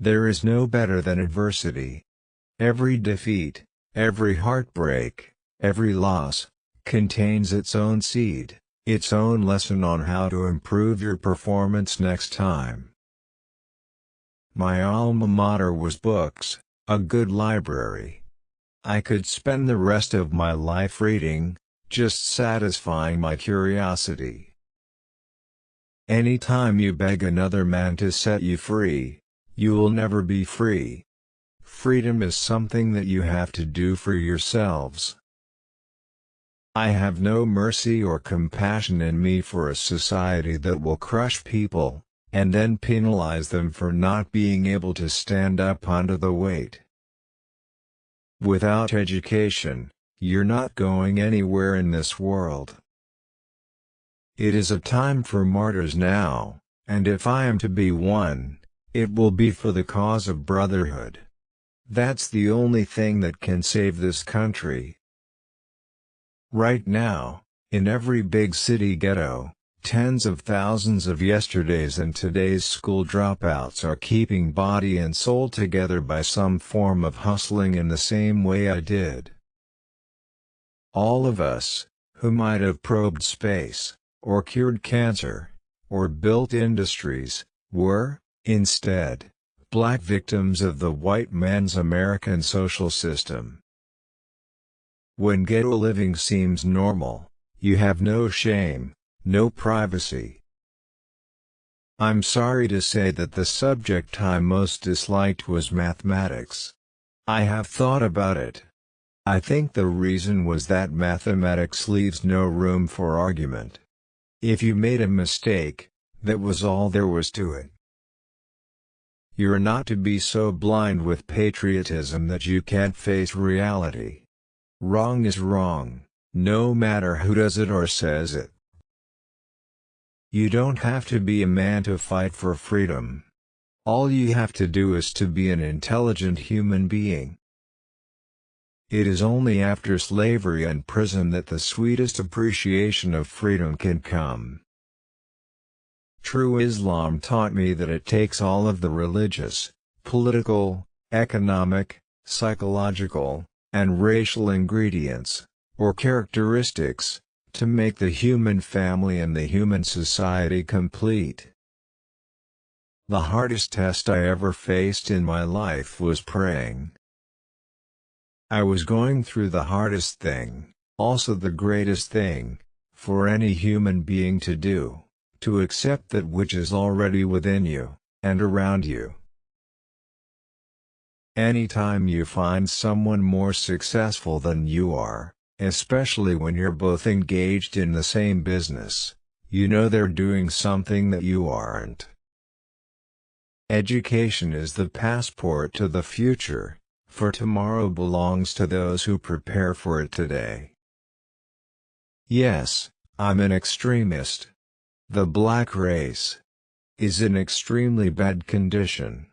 There is no better than adversity. Every defeat, every heartbreak, every loss, contains its own seed, its own lesson on how to improve your performance next time. My alma mater was books, a good library. I could spend the rest of my life reading, just satisfying my curiosity. Anytime you beg another man to set you free, you will never be free. Freedom is something that you have to do for yourselves. I have no mercy or compassion in me for a society that will crush people, and then penalize them for not being able to stand up under the weight. Without education, you're not going anywhere in this world. It is a time for martyrs now, and if I am to be one, it will be for the cause of brotherhood. That's the only thing that can save this country. Right now, in every big city ghetto, tens of thousands of yesterday's and today's school dropouts are keeping body and soul together by some form of hustling in the same way I did. All of us, who might have probed space, or cured cancer, or built industries, were, instead, black victims of the white man's American social system. When ghetto living seems normal, you have no shame, no privacy. I'm sorry to say that the subject I most disliked was mathematics. I have thought about it. I think the reason was that mathematics leaves no room for argument. If you made a mistake, that was all there was to it. You're not to be so blind with patriotism that you can't face reality. Wrong is wrong, no matter who does it or says it. You don't have to be a man to fight for freedom. All you have to do is to be an intelligent human being. It is only after slavery and prison that the sweetest appreciation of freedom can come. True Islam taught me that it takes all of the religious, political, economic, psychological, and racial ingredients, or characteristics, to make the human family and the human society complete. The hardest test I ever faced in my life was praying. I was going through the hardest thing, also the greatest thing, for any human being to do, to accept that which is already within you, and around you. Anytime you find someone more successful than you are, especially when you're both engaged in the same business, you know they're doing something that you aren't. Education is the passport to the future, for tomorrow belongs to those who prepare for it today. Yes, I'm an extremist. The black race is in extremely bad condition.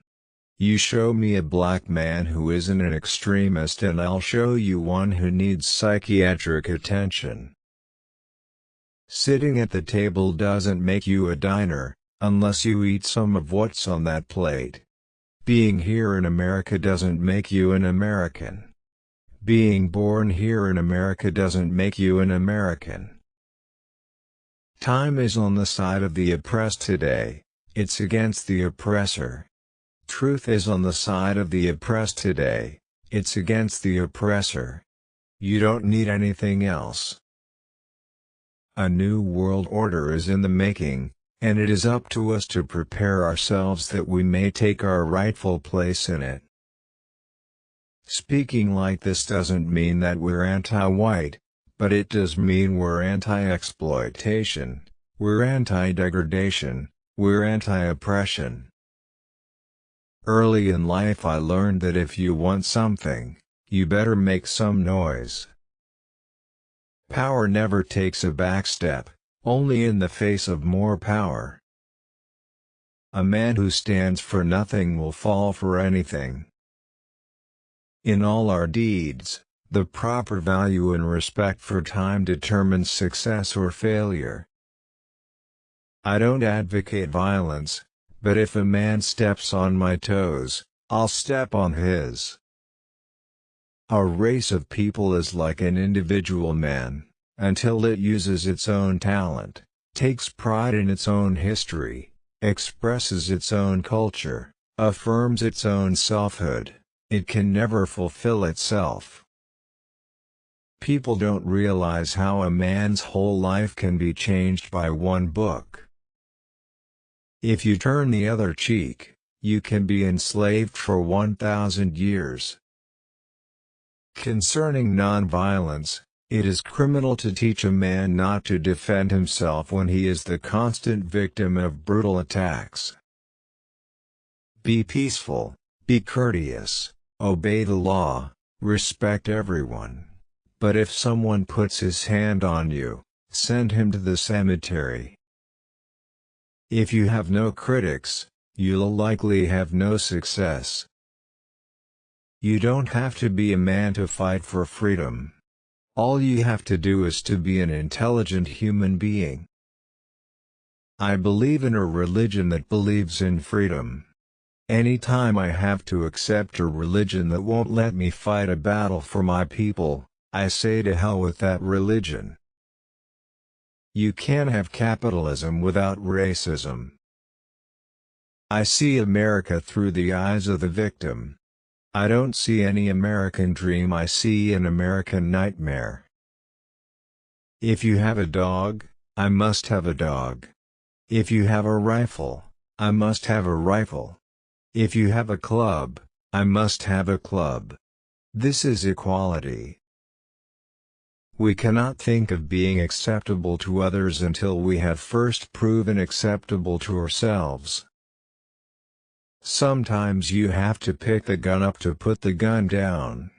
You show me a black man who isn't an extremist and I'll show you one who needs psychiatric attention. Sitting at the table doesn't make you a diner, unless you eat some of what's on that plate. Being here in America doesn't make you an American. Being born here in America doesn't make you an American. Time is on the side of the oppressed today, it's against the oppressor. Truth is on the side of the oppressed today, it's against the oppressor. You don't need anything else. A new world order is in the making, and it is up to us to prepare ourselves that we may take our rightful place in it. Speaking like this doesn't mean that we're anti-white, but it does mean we're anti-exploitation, we're anti-degradation, we're anti-oppression. Early in life I learned that if you want something, you better make some noise. Power never takes a back step, only in the face of more power. A man who stands for nothing will fall for anything. In all our deeds, the proper value and respect for time determines success or failure. I don't advocate violence, but if a man steps on my toes, I'll step on his. A race of people is like an individual man, until it uses its own talent, takes pride in its own history, expresses its own culture, affirms its own selfhood, it can never fulfill itself. People don't realize how a man's whole life can be changed by one book. If you turn the other cheek, you can be enslaved for 1,000 years. Concerning nonviolence, it is criminal to teach a man not to defend himself when he is the constant victim of brutal attacks. Be peaceful, be courteous, obey the law, respect everyone. But if someone puts his hand on you, send him to the cemetery. If you have no critics, you'll likely have no success. You don't have to be a man to fight for freedom. All you have to do is to be an intelligent human being. I believe in a religion that believes in freedom. Anytime I have to accept a religion that won't let me fight a battle for my people, I say to hell with that religion. You can't have capitalism without racism. I see America through the eyes of the victim. I don't see any American dream, I see an American nightmare. If you have a dog, I must have a dog. If you have a rifle, I must have a rifle. If you have a club, I must have a club. This is equality. We cannot think of being acceptable to others until we have first proven acceptable to ourselves. Sometimes you have to pick the gun up to put the gun down.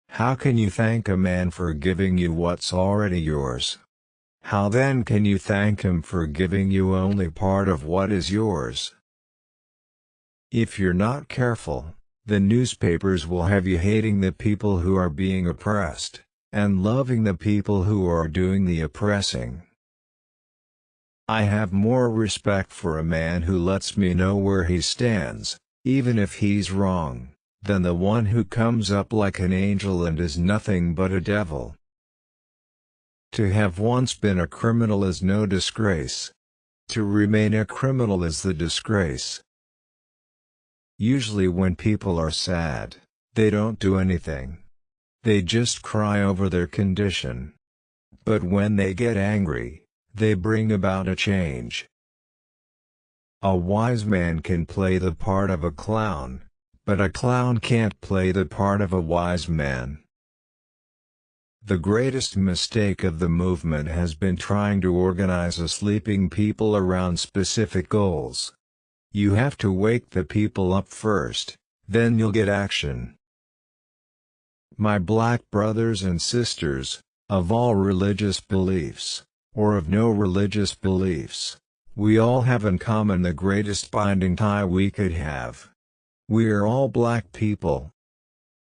How can you thank a man for giving you what's already yours? How then can you thank him for giving you only part of what is yours? If you're not careful, the newspapers will have you hating the people who are being oppressed, and loving the people who are doing the oppressing. I have more respect for a man who lets me know where he stands, even if he's wrong, than the one who comes up like an angel and is nothing but a devil. To have once been a criminal is no disgrace. To remain a criminal is the disgrace. Usually when people are sad, they don't do anything. They just cry over their condition. But when they get angry, they bring about a change. A wise man can play the part of a clown, but a clown can't play the part of a wise man. The greatest mistake of the movement has been trying to organize a sleeping people around specific goals. You have to wake the people up first, then you'll get action. My black brothers and sisters, of all religious beliefs, or of no religious beliefs, we all have in common the greatest binding tie we could have. We are all black people,